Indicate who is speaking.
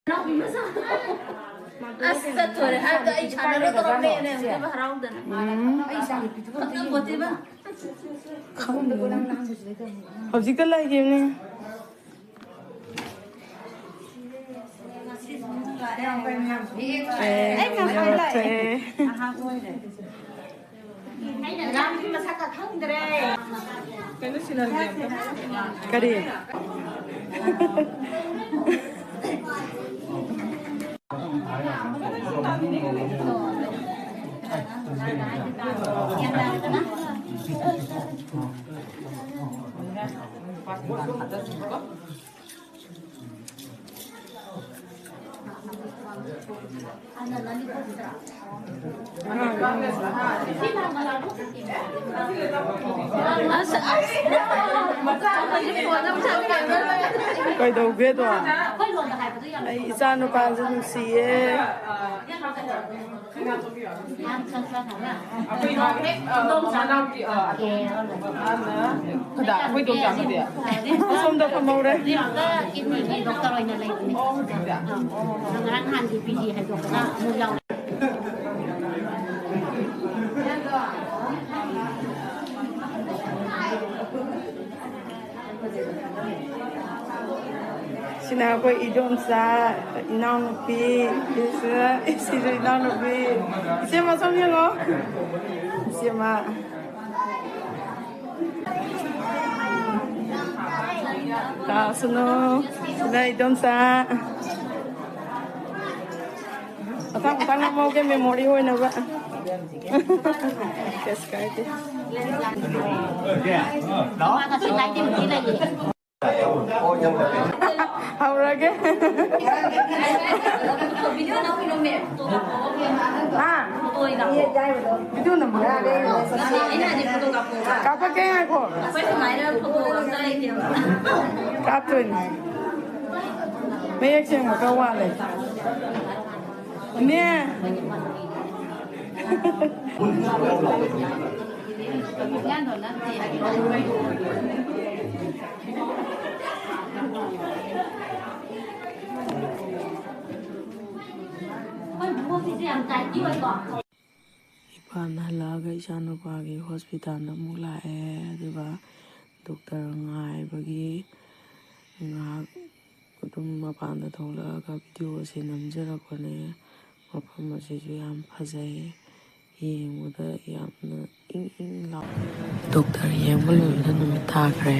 Speaker 1: Asa thore har da ai chana ro ro ne ne ke ba harau da na ai sa tu boti ba
Speaker 2: hꯧꯖꯤꯛ ꯇ ꯂꯩꯒꯤꯕꯅꯦ
Speaker 1: ai ka hai lai aha oi ne ai na ram ki masak ka khangdre
Speaker 2: kailan sila kari Coi đầu biết rồi. Ai ra nó bán rất xì ấy. Xong đâu còn màu đấy. Xin nào quay idon sa inao no pi isi ro inao no pi isi ma xong như ngó isi ma ta suno đây idon sa tang mau cái memory hồi nào vậy cái cái
Speaker 1: đó
Speaker 2: hầu ra cái
Speaker 1: video nào phim mẹ
Speaker 2: à video nào mà
Speaker 1: ini ada foto kamu
Speaker 2: kapan cái ai cô
Speaker 1: apa itu mainan foto saya itu
Speaker 2: Catherine mấy anh xem mà câu qua này nè Epan halaga ichanupagi hospital amuk lae aduga doctor ngaibagi ngak adum mapanda tholaka video se namjarakone mafam asisu yam phajai yengmuda yamna ing ing law doctor yengba loina numit thakre